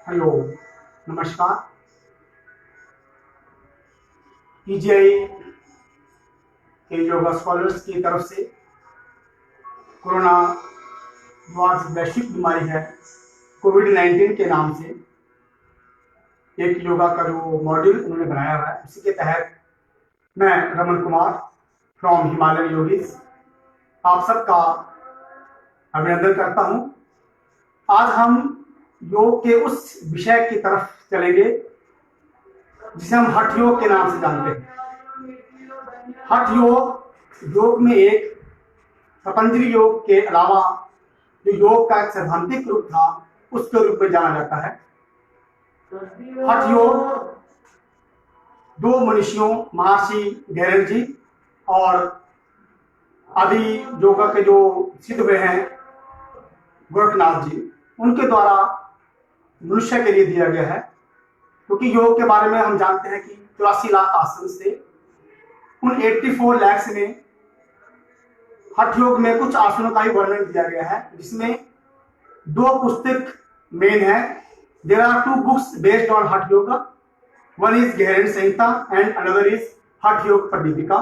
Hello, नमस्कार। PGI के yoga scholars की तरफ से कोरोना जो आज वैश्विक बीमारी है कोविड-19 के नाम से एक योगा का जो मॉड्यूल उन्होंने बनाया हुआ है, उसी के तहत मैं Raman Kumar from Himalayan yogis आप सबका अभिनंदन करता हूं। आज हम योग के उस विषय की तरफ चलेंगे जिसे हम हठ योग के नाम से जानते हैं। हठ योग में एक पतंजलि योग के अलावा जो योग का एक सैद्धांतिक रूप था उसके रूप में जाना जाता है। हठ योग दो मनीषियों महर्षि गैरन जी और आदि योगा के जो सिद्ध हुए हैं गोरखनाथ जी, उनके द्वारा मनुष्य के लिए दिया गया है। क्योंकि योग के बारे में हम जानते हैं कि 84 लाख आसन से उन 84 लाख में हठ योग में कुछ आसनों का ही वर्णन दिया गया है, जिसमें दो पुस्तक मेन है। There are 2 books based on Hatha yoga. One is गहरन Samhita and another is Hatha Yoga Pradipika.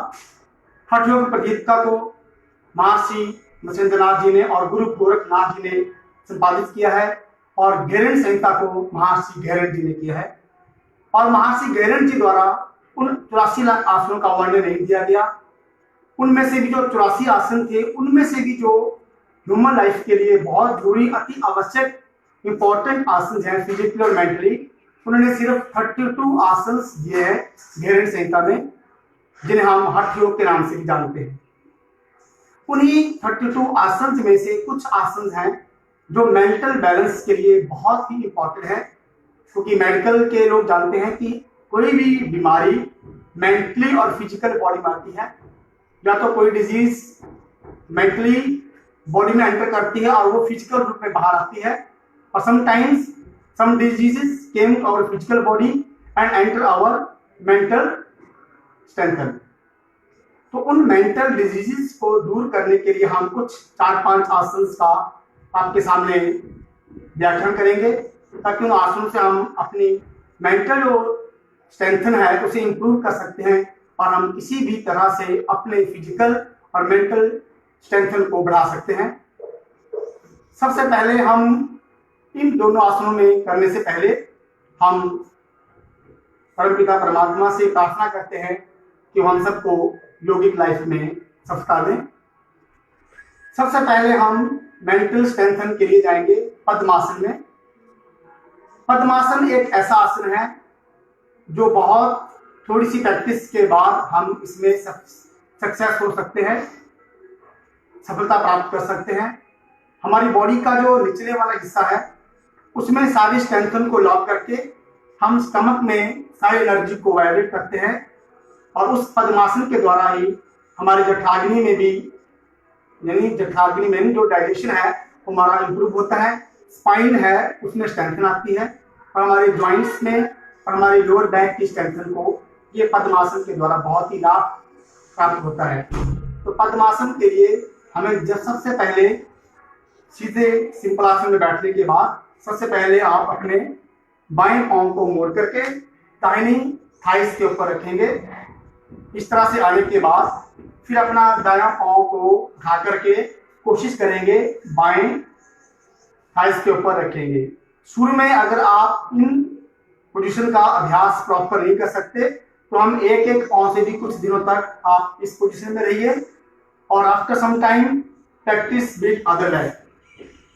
हठ योग प्रदीपिका को महर्षि मत्स्येंद्रनाथ जी ने और गुरु गोरखनाथ जी ने संपादित किया है और गहरन संहिता को महर्षि गैरन जी ने किया है। और महर्षि गैरन जी द्वारा उन 84 लाख आसनों का वर्णन नहीं दिया गया। उनमें से भी जो 84 आसन थे, उनमें से भी जो ह्यूमन लाइफ के लिए बहुत जरूरी अति आवश्यक इंपॉर्टेंट आसन हैं फिजिकली और मेंटली, उन्होंने सिर्फ 32 आसन दिए हैं गहरन संहिता में, जिन्हें हम हठ योग के नाम से भी जानते हैं। उन्हीं 32 आसन में से कुछ आसन हैं जो मेंटल बैलेंस के लिए बहुत ही इंपॉर्टेंट है। क्योंकि मेडिकल के लोग जानते हैं कि कोई भी बीमारी मेंटली और फिजिकल बॉडी में आती है। या तो कोई डिजीज मेंटली बॉडी में एंटर करती है और वो फिजिकल रूप में बाहर आती है, और sometimes some diseases came to our physical body and enter our mental strengthen. तो उन मेंटल डिजीजेस को दूर करने के लिए हम कुछ 4-5 आसन का आपके सामने व्याख्यान करेंगे, ताकि उन आसनों से हम अपनी मेंटल जो स्ट्रेंथन है उसे इंप्रूव कर सकते हैं और हम किसी भी तरह से अपने फिजिकल और मेंटल स्ट्रेंथन को बढ़ा सकते हैं। सबसे पहले हम इन दोनों आसनों में करने से पहले हम परमपिता परमात्मा से प्रार्थना करते हैं कि हम सबको योगिक लाइफ में सफलता दें। सबसे पहले हम मेंटल स्ट्रेंथन के लिए जाएंगे पद्मासन में। पद्मासन एक ऐसा आसन है जो बहुत थोड़ी सी प्रैक्टिस के बाद हम इसमें सक्सेस हो सकते हैं, सफलता प्राप्त कर सकते हैं। हमारी बॉडी का जो निचले वाला हिस्सा है उसमें सारी स्ट्रेंथन को लॉक करके हम स्टमक में सारी एनर्जी को वाइब्रेट करते हैं, और उस पद्मासन के द्वारा ही हमारे जठराग्नि में भी, यानी जठराग्नि में जो डाइजेशन है वो हमारा इंप्रूव होता है। स्पाइन है उसमें स्ट्रेंथन आती है, और हमारे जॉइंट्स में और हमारे लोअर बैक की स्ट्रेंथन को ये पद्मासन के द्वारा बहुत ही लाभ प्राप्त होता है। तो पद्मासन के लिए हमें जब सबसे पहले सीधे सिंपल आसन में बैठने के बाद सबसे पहले आप अपने बाएं पांव को मोड़ करके दाहिनी थाइस के ऊपर रखेंगे। इस तरह से आने के बाद फिर अपना दायां पांव को उठा करके कोशिश करेंगे बाएं थाइस के ऊपर रखेंगे। शुरू में अगर आप इन पोजीशन का अभ्यास प्रॉपर नहीं कर सकते तो हम एक पांव से भी कुछ दिनों तक आप इस पोजीशन में रहिए, और after some time practice with other leg,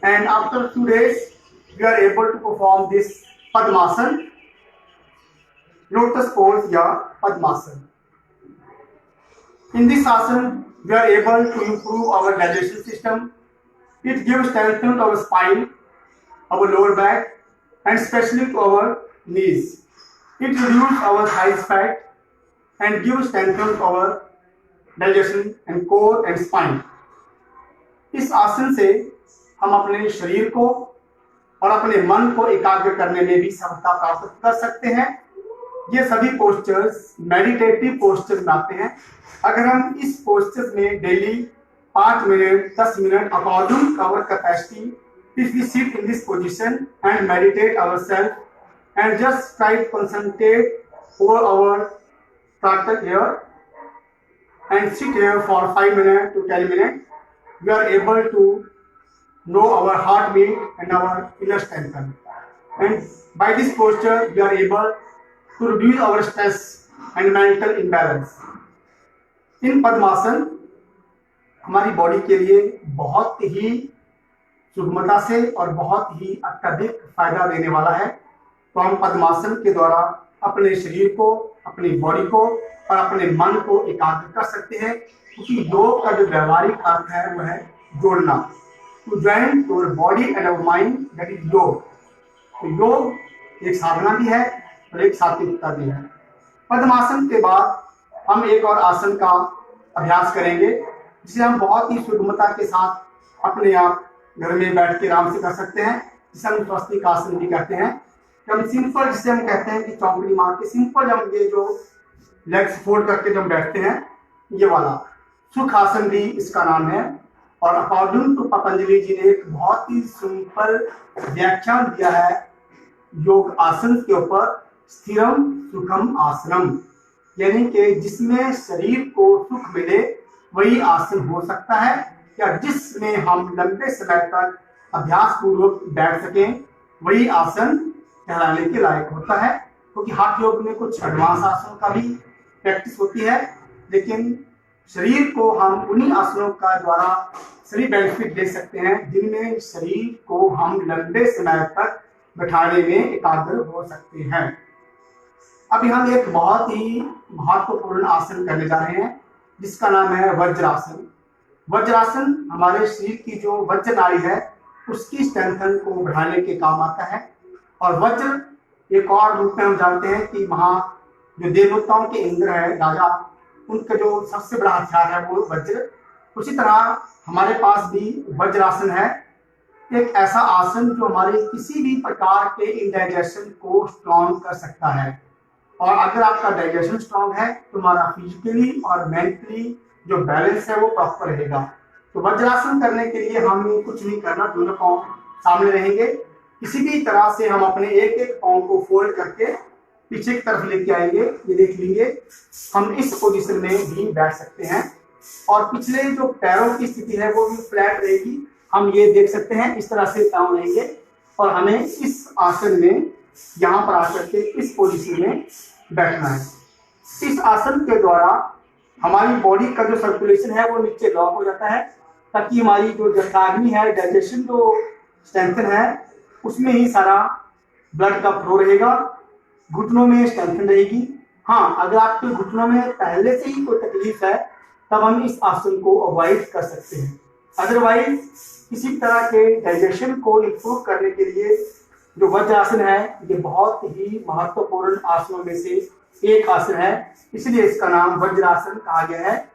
and after 2 days you are able to perform this Padmasan, lotus pose या Padmasan. In this asan, we are able to improve our digestion system. It gives strength to our spine, our lower back, and especially to our knees. It reduces our thigh fat and gives strength to our digestion and core and spine. इस आसन से हम अपने शरीर को और अपने मन को एकाग्र करने में भी सफलता प्राप्त कर सकते हैं। ये सभी पोस्चर्स मेडिटेटिव पोस्चर्स में आते हैं। अगर हम इस पोस्चर्स में daily 5 minute 10 minute according our capacity if we sit in this position and meditate ourselves and just try to concentrate over our practice here and sit here for 5 minutes to 10 minutes, we are able to know our heartbeat and our inner strength. And by this posture, we are able to reduce our stress and mental imbalance. इन पद्मासन हमारी body के लिए बहुत ही सुगमता से और बहुत ही अत्यधिक फायदा देने वाला है। तो हम पद्मासन के द्वारा अपने शरीर को, अपनी बॉडी को और अपने मन को एकाग्र कर सकते हैं, क्योंकि योग का जो व्यवहारिक अर्थ है वो है जोड़ना। To join your body and your mind, that is yoga. तो योग एक साधना भी है और एक सात्विकता भी है। पद्मासन के बाद हम एक और आसन का अभ्यास करेंगे, जिसे हम बहुत ही सुगमता के साथ अपने आप घर में बैठ के आराम से कर सकते हैं, जिसे हम स्वस्तिकासन भी कहते हैं। हम सिंपल, जिसे हम कहते हैं कि चौकड़ी मार के सिंपल हम ये जो लेग्स फोल्ड करके जब बैठते हैं, ये वाला सुखासन भी इसका नाम है। और अकॉर्डिंग टू पतंजलि जी ने एक बहुत ही सिंपल व्याख्यान दिया है योग आसन के ऊपर, स्थिरम सुखम आसनम, यानी कि जिसमें शरीर को सुख मिले वही आसन हो सकता है, या जिसमें हम लंबे समय तक अभ्यास पूर्वक बैठ सकें वही आसन कहलाने के लायक होता है। क्योंकि हाथ योग में कुछ एडवांस आसनों का भी प्रैक्टिस होती है, लेकिन शरीर को हम उन्हीं आसनों का द्वारा सभी बेनिफिट दे सकते हैं जिनमें शरीर को हम लंबे समय तक बैठाने में एकाग्र हो सकते हैं। अभी हम एक बहुत ही महत्वपूर्ण आसन करने जा रहे हैं, जिसका नाम है वज्रासन। वज्रासन हमारे शरीर की जो वज्र नाड़ी है उसकी स्ट्रेंथन को बढ़ाने के काम आता है। और वज्र एक और रूप में हम जानते हैं कि वहाँ जो देवताओं के इंद्र है, राजा, उनका जो सबसे बड़ा हथियार है वो वज्र। उसी तरह हमारे पास भी वज्रासन है, एक ऐसा आसन जो हमारे किसी भी प्रकार के इंडाइजेशन को स्ट्रॉन्ग कर सकता है। और अगर आपका डाइजेशन स्ट्रॉन्ग है तो हमारा फिजिकली और मेंटली जो बैलेंस है वो प्रॉपर रहेगा। तो वज्रासन करने के लिए हमें कुछ नहीं करना, दोनों पांव सामने रहेंगे। किसी भी तरह से हम अपने एक एक पांव को फोल्ड करके पीछे की तरफ लेके आएंगे, ये देख लेंगे। हम इस पोजीशन में भी बैठ सकते हैं और पिछले जो पैरों की स्थिति है वो भी फ्लैट रहेगी। हम ये देख सकते हैं, इस तरह से पांव रहेंगे और हमें इस आसन में यहाँ पर आकर के इस पोजीशन में बैठना है। इस आसन के द्वारा हमारी बॉडी का जो सर्कुलेशन है वो नीचे लॉक हो जाता है, ताकि हमारी जो जठराग्नि है, डाइजेशन जो स्ट्रेंथन है, उसमें ही सारा ब्लड का फ्लो रहेगा। घुटनों में स्ट्रेंथन रहेगी। हाँ, अगर आपके घुटनों में पहले से ही कोई तकलीफ है तब हम इस आसन को अवॉइड कर सकते हैं। अदरवाइज किसी तरह के डाइजेशन को इम्प्रूव करने के लिए जो वज्रासन है ये बहुत ही महत्वपूर्ण आसनों में से एक आसन है, इसलिए इसका नाम वज्रासन कहा गया है।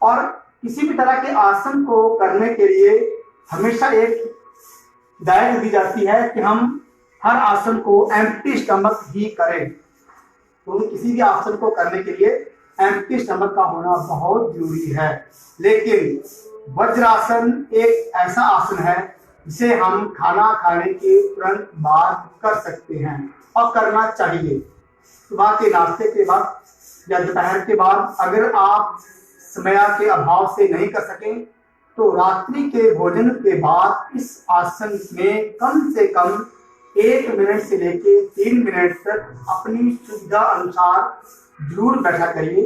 और किसी भी तरह के आसन को करने के लिए हमेशा एक हिदायत दी जाती है कि हम हर आसन को एम्प्टी स्टमक ही करें। तो किसी भी आसन को करने के लिए एम्प्टी स्टमक का होना बहुत जरूरी है। लेकिन वज्रासन एक ऐसा आसन है जिसे हम खाना खाने के तुरंत बाद कर सकते हैं और करना चाहिए। सुबह के नाश्ते के बाद या दोपहर के बाद अगर आप समय के अभाव से नहीं कर सकें तो रात्रि के भोजन के बाद इस आसन में कम से कम 1 मिनट से लेके 3 मिनट तक अपनी सुविधा अनुसार जरूर बैठा करिए।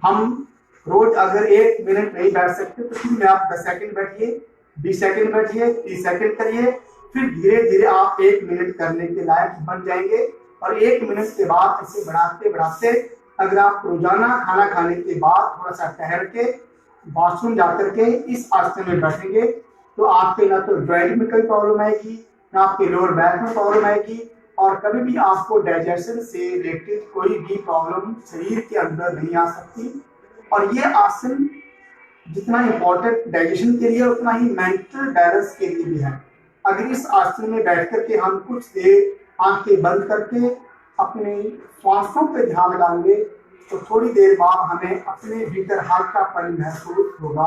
हम रोज अगर 1 मिनट नहीं बैठ सकते तो फिर में आप 10 सेकंड बैठिए, 20 सेकंड बैठिए, 30 सेकंड करिए, फिर धीरे धीरे आप 1 मिनट करने के लायक बन जाएंगे। और 1 मिनट के बाद इसे बढ़ाते बढ़ाते अगर आप रोजाना खाना खाने के बाद थोड़ा सा ठहर के वॉशरूम जाकर के इस आसन में बैठेंगे तो आपके ना तो ज्वाइंट में कोई प्रॉब्लम आएगी, ना आपके लोअर बैक में प्रॉब्लम आएगी, और कभी भी आपको डाइजेशन से रिलेटेड कोई भी प्रॉब्लम शरीर के अंदर नहीं आ सकती। और ये आसन जितना इम्पोर्टेंट डाइजेशन के लिए उतना ही मेंटल बैलेंस के लिए भी है। अगर इस आसन में बैठ करके हम कुछ देर आंखें बंद करके अपने श्वासों पर ध्यान लगाएंगे तो थोड़ी देर बाद हमें अपने भीतर हल्कापन महसूस होगा।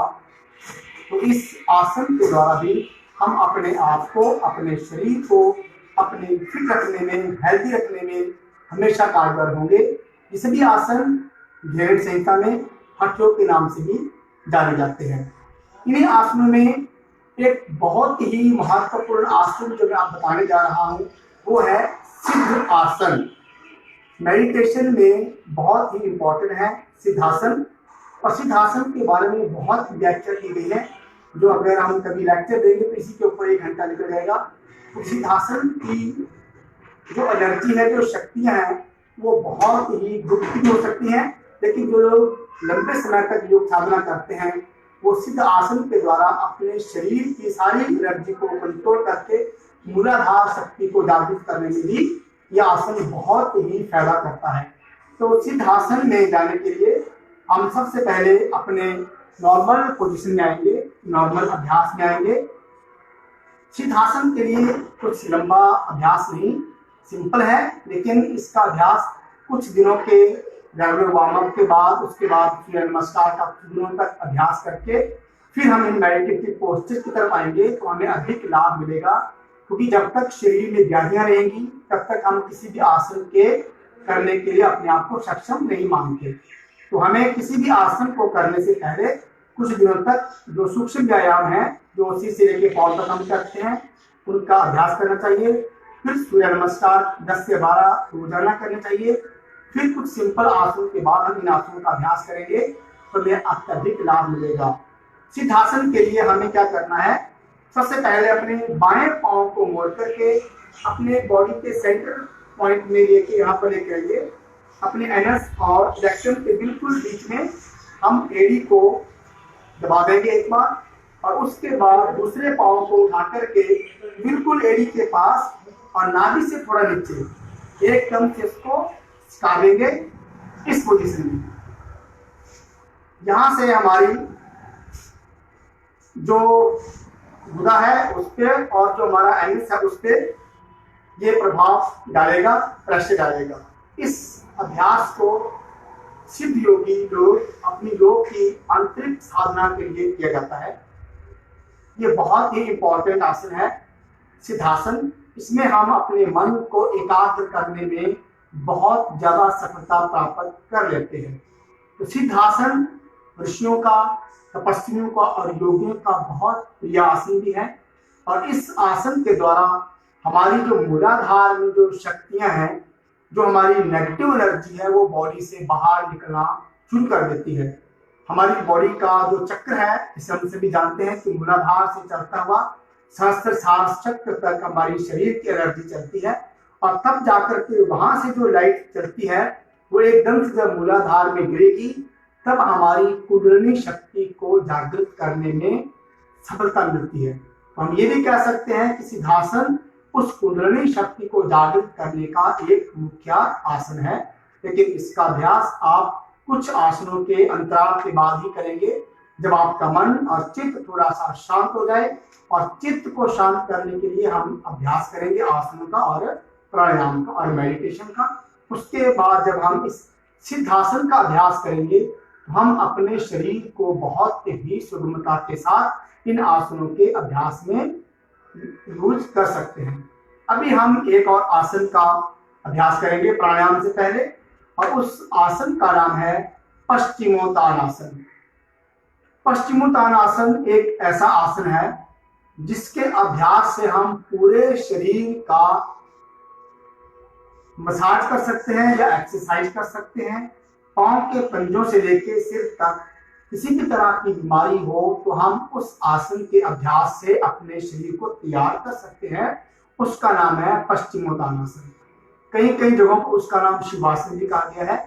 तो इस आसन के द्वारा भी हम अपने आप को, अपने शरीर को अपने फिट रखने में, हेल्दी रखने में हमेशा कारगर होंगे। ये सभी आसन घेरन संहिता में हठ योग के नाम से भी जाने जाते हैं। इन्हीं आसनों में एक बहुत ही महत्वपूर्ण आसन जो मैं आप बताने जा रहा हूँ वो है सिद्ध आसन। मेडिटेशन में बहुत ही इंपॉर्टेंट है सिद्धासन, और सिद्धासन के बारे में बहुत व्याख्या की गई है, जो अगर हम कभी लेक्चर देंगे तो इसी के ऊपर 1 घंटा निकल जाएगा। तो सिद्धासन की जो एनर्जी है, जो शक्तियां हैं, वो बहुत ही गुप्त भी हो सकती हैं, लेकिन जो लोग लंबे समय तक योग साधना करते हैं वो सिद्ध आसन के द्वारा अपने शरीर की सारी एनर्जी को कंट्रोल करके मूलाधार शक्ति को जागृत करने में भी यह आसन बहुत ही फायदा करता है। तो सिद्ध आसन में जाने के लिए हम सबसे पहले अपने नॉर्मल पोजीशन में आएंगे, नॉर्मल अभ्यास में आएंगे। सिद्धासन के लिए कुछ लंबा अभ्यास नहीं, सिंपल है, लेकिन इसका अभ्यास कुछ दिनों के रेगुलर वार्म अप के बाद, उसके बाद सूर्य नमस्कार का कुछ दिनों तक अभ्यास करके फिर हम इन मेडिटेटिव पोस्चर की तरफ आएंगे तो हमें अधिक लाभ मिलेगा। क्योंकि जब तक शरीर में व्याधियां रहेंगी तब तक हम किसी भी आसन के करने के लिए अपने आप को सक्षम नहीं मानते। तो हमें किसी भी आसन को करने से पहले कुछ दिनों तक जो सूक्ष्म व्यायाम है, जो सिर से लेके पांव तक हम करते हैं, उनका अभ्यास करना चाहिए। फिर सूर्य नमस्कार 10 से 12 रोजाना करने चाहिए। फिर कुछ सिंपल आसन के बाद हम इन आसनों का अभ्यास करेंगे तो हमें अत्यधिक लाभ मिलेगा। सिद्धासन के लिए हमें क्या करना है, सबसे पहले अपने बाएं पांव को मोड़ करके अपने बॉडी के सेंटर पॉइंट में लेके यहाँ पर लेके आइए। अपने एनस और रेक्टम के बिल्कुल बीच में हम एड़ी को दबा देंगे एक बार, और उसके बाद दूसरे पांव को उठा करके बिल्कुल एड़ी के पास और नाभि से थोड़ा नीचे एकदम से इसको काटेंगे इस पोजीशन में। यहां से हमारी जो गुदा है उस पर और जो हमारा एनस है उस पर ये प्रभाव डालेगा, प्रेशर डालेगा। इस अभ्यास को सिद्ध योगी लोग अपनी योग की आंतरिक साधना के लिए किया जाता है। ये बहुत ही इंपॉर्टेंट आसन है सिद्धासन। इसमें हम अपने मन को एकाग्र करने में बहुत ज्यादा सफलता प्राप्त कर लेते हैं। तो सिद्धासन ऋषियों का, तपस्वियों का और योगियों का बहुत प्रिय आसन भी है, और इस आसन के द्वारा हमारी जो मूलाधार में जो शक्तियां हैं, जो हमारी नेगेटिव एनर्जी है, वो बॉडी से बाहर निकलना शुरू कर देती है। हमारी बॉडी का जो चक्र है, जिसे हम सभी जानते हैं कि मूलाधार से चलता हुआ सहस्त्रार चक्र तक हमारी शरीर की एनर्जी चलती है, और तब जाकर के वहां से जो लाइट चलती है वो एकदम से जब मूलाधार में गिरेगी तब हमारी कुंडलिनी शक्ति को जागृत करने में सफलता मिलती है। तो हम ये भी कह सकते हैं कि सिद्धासन उस कुंडलिनी शक्ति को जागृत करने का एक मुख्य आसन है। लेकिन इसका अभ्यास आप कुछ आसनों के अंतराल के बाद ही करेंगे, जब आपका मन और चित्त थोड़ा सा शांत हो जाए। और चित्त को शांत करने के लिए हम अभ्यास करेंगे आसनों का और प्राणायाम का और मेडिटेशन का। उसके बाद जब हम इस सिद्धासन का अभ्यास करेंगे तो हम अपने शरीर को बहुत ही सुगमता के साथ इन आसनों के अभ्यास में यूज कर सकते हैं। अभी हम एक और आसन का अभ्यास करेंगे प्राणायाम से पहले, और उस आसन का नाम है पश्चिमोत्तानासन। पश्चिमोत्तानासन एक ऐसा आसन है जिसके अभ्यास से हम पूरे शरीर का मसाज कर सकते हैं या एक्सरसाइज कर सकते हैं। पांव के पंजों से लेकर सिर तक किसी भी तरह की बीमारी हो तो हम उस आसन के अभ्यास से अपने शरीर को तैयार कर सकते हैं। उसका नाम है पश्चिमोत्तानासन। कई कई जगहों पर उसका नाम शिवासन भी कहा गया है,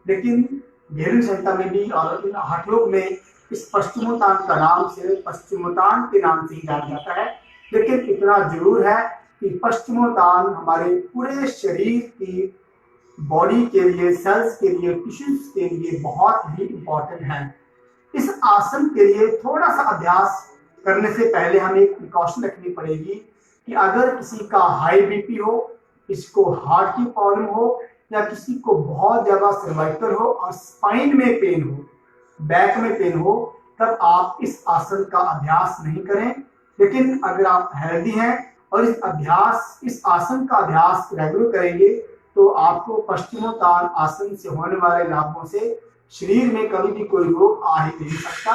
लेकिन घेरन संहिता में भी और हठ योग में इस पश्चिमोत्तान का नाम से पश्चिमोत्तान के नाम से ही जाना जाता है। लेकिन इतना जरूर है कि पश्चिमोत्तान हमारे पूरे शरीर की बॉडी के लिए, सेल्स के लिए, टिश्यूज के लिए बहुत ही इंपॉर्टेंट है। इस आसन के लिए थोड़ा सा अभ्यास करने से पहले हमें एक प्रिकॉशन रखनी पड़ेगी कि अगर किसी का हाई बीपी हो, किसी हार्ट की प्रॉब्लम हो, या किसी को बहुत ज्यादा सर्वाइकल हो और स्पाइन में पेन हो, बैक में पेन हो, तब आप इस आसन का अभ्यास नहीं करें। लेकिन अगर आप हेल्दी हैं और इस आसन का अभ्यास रेगुलर करेंगे तो आपको पश्चिमोत्तान आसन से होने वाले लाभों से शरीर में कभी भी कोई रोग आ ही नहीं सकता।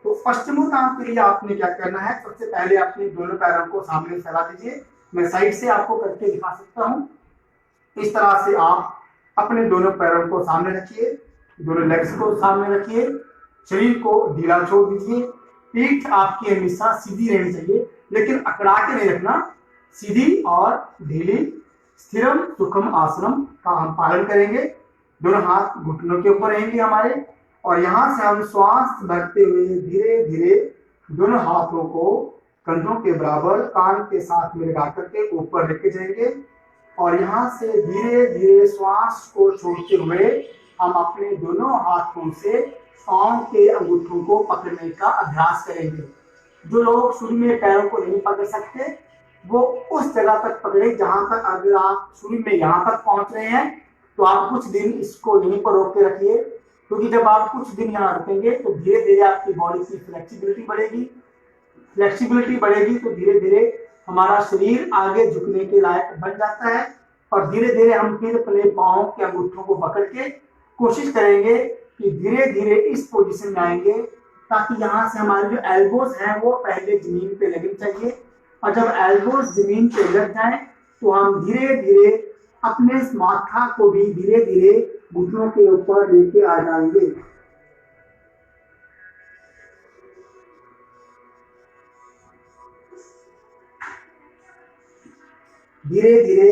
तो पश्चिमोत्तान के लिए आपने क्या करना है, सबसे पहले अपने दोनों पैरों को सामने फैला दीजिए। मैं साइड से आपको करके दिखा सकता हूँ। इस तरह से आप अपने दोनों पैरों को सामने रखिए, दोनों लेग्स को सामने रखिए, शरीर को ढीला छोड़ दीजिए। पीठ आपकी हमेशा सीधी रहनी चाहिए, लेकिन अकड़ा के नहीं रखना, सीधी और ढीली। स्थिरम सुखम आसनम का हम पालन करेंगे। दोनों हाथ घुटनों के ऊपर रहेंगे हमारे, और यहां से हम श्वास भरते हुए धीरे धीरे दोनों हाथों को कंधों के बराबर कान के साथ में लगा करके ऊपर लेके जाएंगे, और यहाँ से धीरे धीरे श्वास को छोड़ते हुए हम अपने दोनों हाथों से पांव के अंगूठों को पकड़ने का अभ्यास करेंगे। जो लोग शुरू में पैरों को नहीं पकड़ सकते वो उस जगह तक पकड़े जहां तक, अगर आप शुरू में यहाँ तक पहुंच रहे हैं तो आप कुछ दिन इसको यहीं पर रोक के रखिए, क्योंकि जब आप कुछ दिन यहाँ रखेंगे तो धीरे धीरे आपकी बॉडी की फ्लेक्सिबिलिटी बढ़ेगी तो धीरे धीरे हमारा शरीर आगे झुकने के लायक बन जाता है, और धीरे धीरे हम फिर अपने पांव के अंगूठों को पकड़ के कोशिश करेंगे कि धीरे धीरे इस पोजीशन में आएंगे, ताकि यहाँ से हमारे जो एल्बोज हैं वो पहले जमीन पे लगनी चाहिए, और जब एल्बोज जमीन पे लग जाए तो हम धीरे धीरे अपने माथा को भी धीरे धीरे घुटनों के ऊपर लेके आ जाएंगे। धीरे धीरे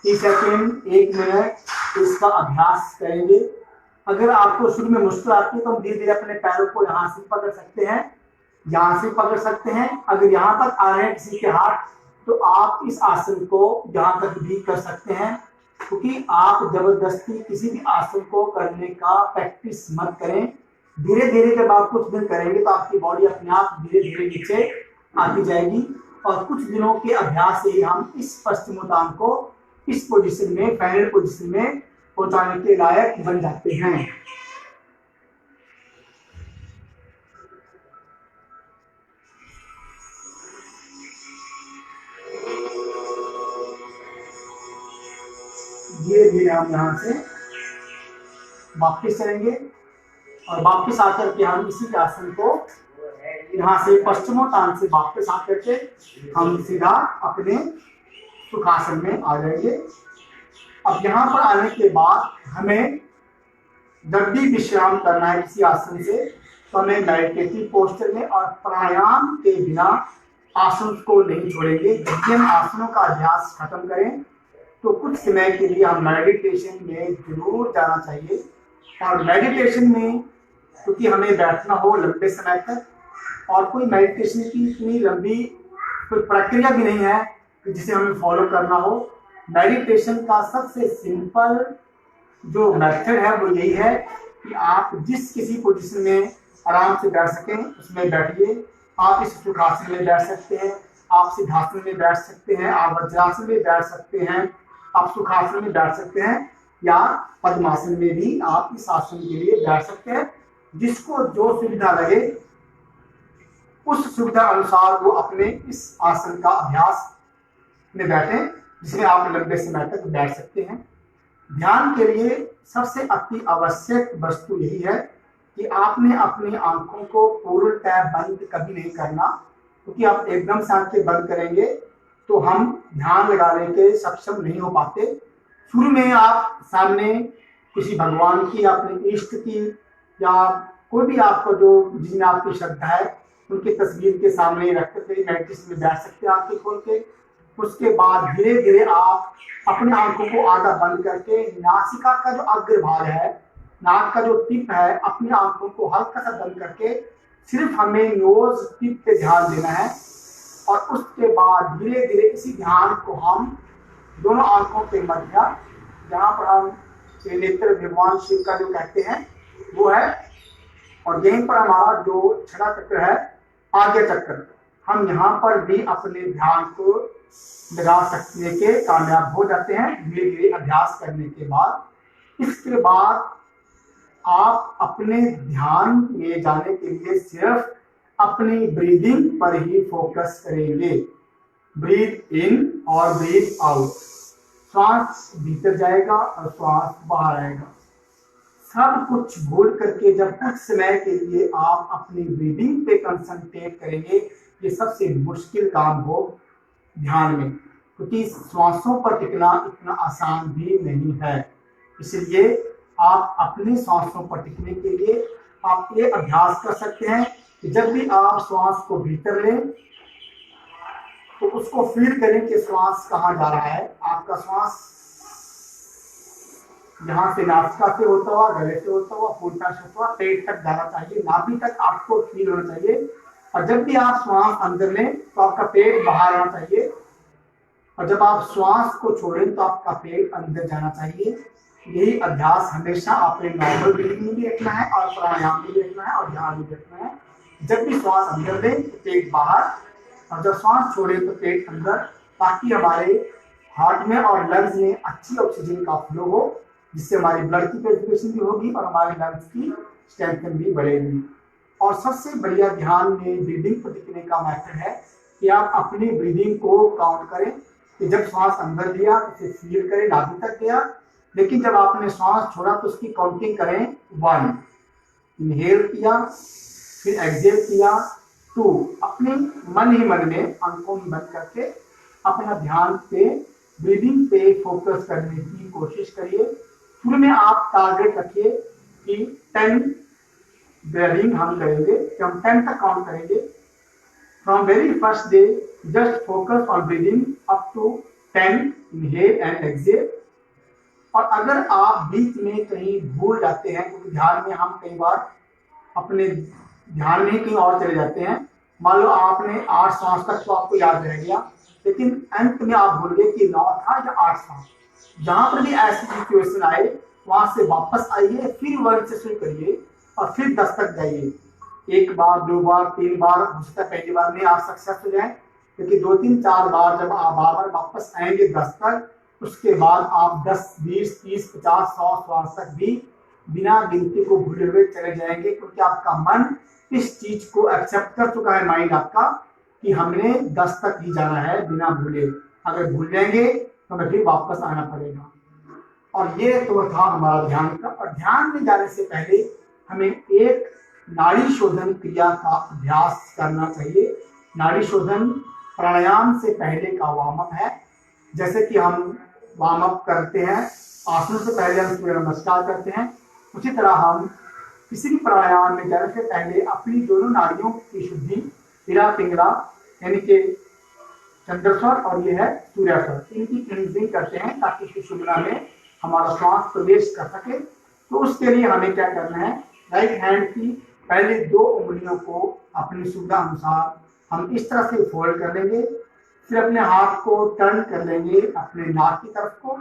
30 सेकेंड 1 मिनट इसका अभ्यास करेंगे। अगर आपको शुरू में मुश्किल आती है तो हम धीरे धीरे अपने पैरों को यहाँ से पकड़ सकते हैं, यहाँ से पकड़ सकते हैं। अगर यहाँ तक आ रहे हैं किसी के हाथ तो आप इस आसन को यहाँ तक भी कर सकते हैं, क्योंकि आप जबरदस्ती किसी भी आसन को करने का प्रैक्टिस मत करें। धीरे धीरे जब आप कुछ दिन करेंगे तो आपकी बॉडी अपने आप धीरे धीरे नीचे आती जाएगी, और कुछ दिनों के अभ्यास से ही हम इस पश्चिमोत्तान को इस पोजीशन में, फाइनल पोजीशन में पहुंचाने के लायक बन जाते हैं। धीरे धीरे हम यहाँ से वापस चलेंगे, और वापस आकर के हम इसी आसन को यहाँ से पश्चिमोत्तान से वापस आकर के हम सीधा अपने सुखासन में आ जाएंगे। अब यहाँ पर आने के बाद हमें जब भी विश्राम करना है किसी आसन से तो हमें मेडिटेटिव पोस्चर में और प्राणायाम के बिना आसन को नहीं छोड़ेंगे। जब भी हम आसनों का अभ्यास खत्म करें तो कुछ समय के लिए हम मेडिटेशन में जरूर जाना चाहिए। और मेडिटेशन में क्योंकि हमें बैठना हो लंबे समय तक, और कोई मेडिटेशन की इतनी लंबी कोई प्रक्रिया भी नहीं है कि जिसे हमें फॉलो करना हो। मेडिटेशन का सबसे सिंपल जो मेथड है वो यही है कि आप जिस किसी पोजीशन में आराम से बैठ सकें उसमें बैठिए। आप इस सुखासन में बैठ सकते हैं, आप सिद्धासन में बैठ सकते हैं, आप वज्रासन में बैठ सकते हैं, आप सुखासन में बैठ सकते हैं, या पद्मासन में भी आप इस आसन के लिए बैठ सकते हैं। जिसको जो सुविधा लगे उस सुविधा अनुसार वो अपने इस आसन का अभ्यास में बैठें, जिसमें आप लंबे समय तक बैठ सकते हैं। ध्यान के लिए सबसे अति आवश्यक वस्तु यही है कि आपने अपनी आंखों को पूर्णतः बंद कभी नहीं करना, क्योंकि आप एकदम से आंखें बंद करेंगे तो हम ध्यान लगाने के सक्षम नहीं हो पाते। शुरू में आप सामने किसी भगवान की, अपने इष्ट की, या कोई भी आपको जो जिसमें आपकी श्रद्धा है उनकी तस्वीर के सामने रख कर मेडिटेशन में बैठ सकते हैं आंखें खोल के। उसके बाद धीरे धीरे आप अपने आंखों को आधा बंद करके नासिका का जो अग्रभाग है, नाक का जो टिप है, अपनी आंखों को हल्का सा बंद करके सिर्फ हमें नोज टिप पे ध्यान देना है। और उसके बाद धीरे धीरे इसी ध्यान को हम दोनों आंखों के मध्य, जहाँ पर हम नेत्र भगवान शिव का जो कहते हैं वो है, और यहीं पर हमारा जो छठा चक्र है आज्ञा चक्र, हम यहाँ पर भी अपने ध्यान को लगा सकने के कामयाब हो जाते हैं धीरे धीरे अभ्यास करने के बाद। इसके बाद आप अपने ध्यान में जाने के लिए सिर्फ अपनी ब्रीदिंग पर ही फोकस करेंगे। ब्रीथ इन और ब्रीथ आउट, श्वास भीतर जाएगा और श्वास बाहर आएगा। सब कुछ भूल करके जब कुछ समय के लिए आप अपनी ब्रीदिंग पे कंसंट्रेट करेंगे, ये सबसे मुश्किल काम हो ध्यान में, क्योंकि श्वासों पर टिकना इतना आसान भी नहीं है। इसलिए आप अपने श्वासों पर टिकने के लिए आप ये अभ्यास कर सकते हैं कि जब भी आप श्वास को भीतर लें तो उसको फील करें कि श्वास कहाँ जा रहा है। आपका श्वास यहाँ से नासिका से होता हुआ, गले से होता हुआ, फूलता से होता हुआ पेट तक जाना चाहिए, नाभि तक आपको फील होना चाहिए। और जब भी आप श्वास अंदर लें तो आपका पेट बाहर आना चाहिए, और जब आप श्वास को छोड़ें तो आपका पेट अंदर जाना चाहिए। यही अभ्यास हमेशा आपने नॉर्मल ब्रीथिंग में भी रखना है और प्राणायाम में भी रखना है और ध्यान में भी रखना है। जब भी श्वास अंदर लें तो पेट बाहर, और जब श्वास छोड़ें तो पेट अंदर, ताकि हमारे हार्ट में और लंग्स में अच्छी ऑक्सीजन का फ्लो हो, जिससे हमारी ब्लड की प्यूरिफिकेशन भी होगी और हमारे लंग्स की स्ट्रेंथ भी बढ़ेगी। और सबसे बढ़िया ध्यान में ब्रीदिंग को टिकने का मेथड है कि आप अपनी ब्रीदिंग को काउंट करें कि जब श्वास अंदर लिया तो फील करें नाभि तक गया, लेकिन जब आपने श्वास छोड़ा तो उसकी काउंटिंग करें 1, इनहेल किया, फिर एक्सहेल किया 2। अपने मन ही मन में आंखों में बंद करके अपना ध्यान पे ब्रीदिंग पे फोकस करने की कोशिश करिए। शुरू में आप टारगेट रखिए कि 10 ब्रीदिंग हम करेंगे, कि हम 10 तक काउंट करेंगे। From very first day just focus on breathing up to 10, inhale and exhale. और अगर आप बीच में कहीं भूल जाते हैं, क्योंकि ध्यान में हम कई बार अपने ध्यान में कहीं और चले जाते हैं, मान लो आपने 8 श्वास तक तो आपको याद रह गया, लेकिन अंत में आप भूल गए कि 9 था या 8 था। जहां पर भी ऐसी सिचुएशन आए वहां से वापस आइए, फिर 1 से शुरू करिए और फिर 10 तक जाइए। 1 बार, 2 बार, 3 बार, हो सकता है पहली बार में आप सक्सेस हो जाए, लेकिन 2, 3, 4 बार जब आप बार बार वापस आएंगे 10 तक, उसके बाद आप 10, 20, 30, 50, 100 श्वास तक भी बिना गिनती को भूले हुए चले जाएंगे, क्योंकि आपका मन इस चीज को एक्सेप्ट कर चुका है, माइंड आपका, कि हमने 10 तक ही जाना है बिना भूले। अगर भूल जाएंगे तो हमें फिर वापस आना पड़ेगा। और ये तो था हमारा ध्यान का। और ध्यान में जाने से पहले हमें एक नाड़ी शोधन क्रिया का अभ्यास करना चाहिए। नाड़ी शोधन प्राणायाम से पहले का वार्म अप है। जैसे कि हम वार्म अप करते हैं, आसनों से पहले हम सूर्य नमस्कार करते हैं, उसी तरह हम किसी भी प्राणायाम में जाने से पहले अपनी दोनों नाड़ियों की शुद्धि, इरा पिंगला यानी कि चंद्रस्वर और ये है सूर्यस्वर, इनकी क्लींजिंग करते हैं ताकि सुषुम्ना में हमारा श्वास प्रवेश कर सके। तो उसके लिए हमें क्या करना है, राइट हैंड की पहले 2 उंगलियों को अपनी सुविधा अनुसार हम इस तरह से फोल्ड कर लेंगे, फिर अपने हाथ को टर्न कर लेंगे अपने नाक की तरफ को।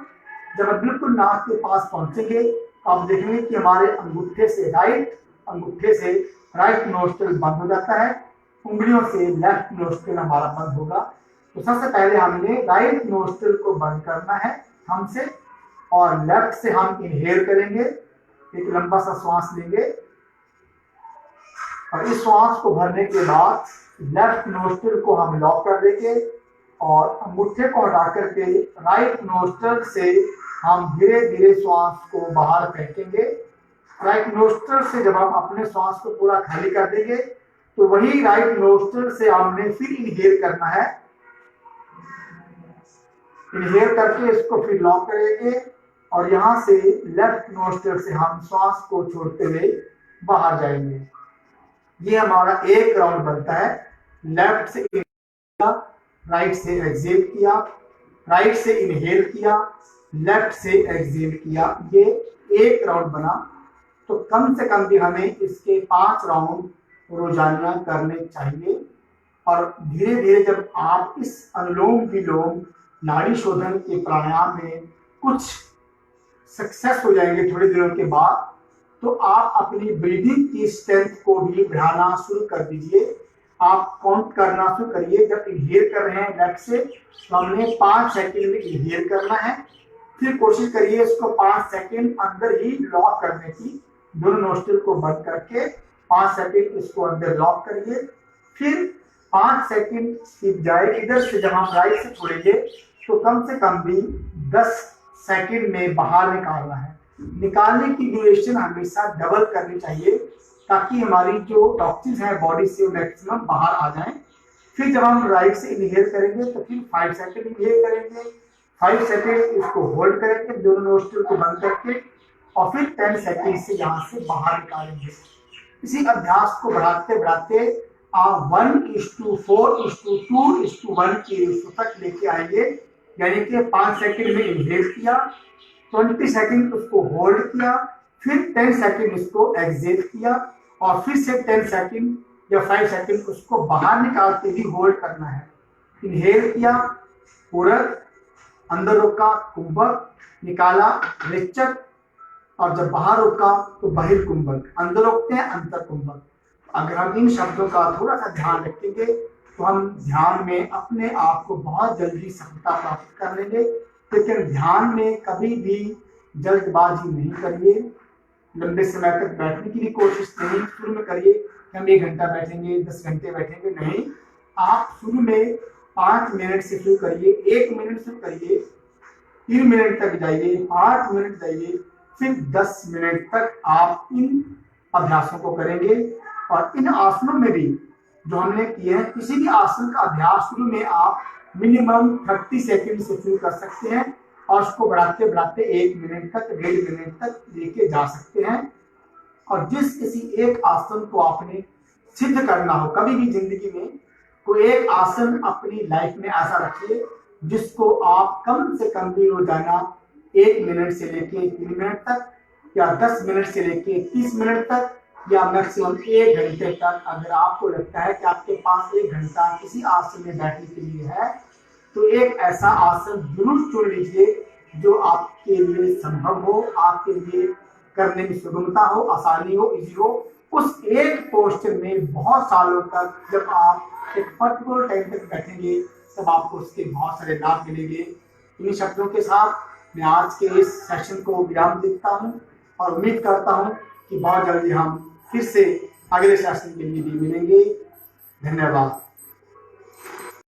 जब हम बिल्कुल नाक के पास पहुंचेंगे तो आप देखेंगे कि हमारे अंगूठे से राइट नोस्ट्रिल बंद हो जाता है, उंगलियों से लेफ्ट नोस्ट्रिल हमारा बंद होगा। तो सबसे पहले हमने राइट नोस्ट्रिल को बंद करना है हमसे, और लेफ्ट से हम इनहेल करेंगे, एक लंबा सा श्वास लेंगे, और इस श्वास को भरने के बाद लेफ्ट नोस्ट्रिल को हम लॉक कर देंगे और अंगूठे को हटा करके राइट नोस्ट्रिल से हम धीरे धीरे श्वास को बाहर फेंकेंगे। राइट नोस्ट्रिल से जब हम अपने श्वास को पूरा खाली कर देंगे तो वही राइट नोस्ट्रिल से हमने फिर इनहेल करना है। इनहेल करके इसको फिर लॉक करेंगे और यहाँ से लेफ्ट नोस्ट्रिल से हम श्वास को छोड़ते हुए बाहर जाएंगे। ये हमारा एक राउंड बनता है। लेफ्ट से किया, राइट से एक्सहेल किया, राइट से इनहेल किया, लेफ्ट से एक्सहेल किया, ये एक राउंड बना। तो कम से कम भी हमें इसके 5 राउंड रोजाना करने चाहिए। और धीरे धीरे जब आप इस अनुलोम विलोम नाड़ी शोधन के प्राणायाम में कुछ सक्सेस हो जाएंगे थोड़े दिनों के बाद, तो आप अपनी ब्रीदिंग की स्ट्रेंथ को भी बढ़ाना शुरू कर दीजिए। आप काउंट करना शुरू करिए। जब इनहेल कर रहे हैं लेफ्ट से तो हमने 5 सेकंड में इनहेल करना है, फिर कोशिश करिए इसको 5 सेकंड अंदर ही लॉक करने की। दोनों नोस्ट्रिल को बंद करके 5 सेकंड इसको अंदर लॉक करिए, फिर 5 सेकंड की बजाय इधर से जब हम राइट से छोड़ेंगे तो कम से कम भी 10 सेकंड में बाहर निकालना है। निकालने की ड्यूरेशन हमेशा डबल करनी चाहिए ताकि हमारी जो टॉक्सिन्स है बॉडी से मैक्सिमम बाहर आ जाएं। फिर जब हम राइट से इनहेल करेंगे तो फिर 5 सेकंड इनहेल करेंगे, 5 सेकंड इसको होल्ड करेंगे दोनों नोस्ट्रिल को बंद करके, और फिर 10 सेकंड से यहाँ से बाहर निकालेंगे। इसी अभ्यास को बढ़ाते बढ़ाते आप 1:4:2:1 की रेशो तक लेके आएंगे। यानी कि 5 सेकंड में इनहेल किया, 20 सेकंड उसको होल्ड किया, फिर 10 सेकंड इसको एक्सहेल किया, और फिर से 10 सेकंड या 5 सेकंड उसको बाहर निकाल के भी होल्ड करना है। इनहेल किया पूरक, अंदर रोका कुंभक, निकाला रेचक, और जब बाहर रोका तो बहिर्कुंभक, अंदर रोकते हैं अंतर कुंभक। अगर हम इन शब्दों का थोड़ा सा ध्यान रखेंगे तो हम ध्यान में अपने आप को बहुत जल्दी सफलता प्राप्त कर लेंगे। लेकिन ध्यान में कभी भी जल्दबाजी नहीं करिए, लंबे समय तक बैठने की भी कोशिश नहीं शुरू में करिए कि हम 1 घंटा बैठेंगे, 10 घंटे बैठेंगे, नहीं। आप शुरू में 5 मिनट से शुरू करिए, 1 मिनट से करिए, 3 मिनट तक जाइए, 5 मिनट जाइए, फिर 10 मिनट तक आप इन अभ्यासों को करेंगे। और इन आसनों में भी जो हमने किए हैं, किसी भी आसन का अभ्यास शुरू में आप मिनिमम 30 सेकंड से शुरू कर सकते हैं और उसको बढ़ाते बढ़ाते 1 मिनट तक, 1.5 मिनट तक लेके जा सकते हैं। और जिस किसी एक आसन को आपने सिद्ध करना हो, कभी भी जिंदगी में कोई एक आसन अपनी लाइफ में ऐसा रखिए जिसको आप कम से कम भी रोजाना 1 मिनट से लेके 3 मिनट तक, या 10 मिनट से लेके 30 मिनट तक, या मैक्सिमम 1 घंटे तक। अगर आपको लगता है कि आपके पास 1 घंटा किसी आसन में बैठने के लिए है तो एक ऐसा आसन जरूर चुन लीजिए जो आपके लिए संभव हो, आपके लिए करने में सुगमता हो, आसानी हो, इजी हो। उस एक पोस्चर में बहुत सालों तक जब आप एक पर्टिकुलर टाइम तक बैठेंगे तब आपको उसके बहुत सारे लाभ मिलेंगे। इन्हीं शब्दों के साथ मैं आज के इस सेशन को विराम देता हूँ और उम्मीद करता हूँ कि बहुत जल्दी हम फिर से अगले सेशन के लिए भी मिलेंगे। धन्यवाद।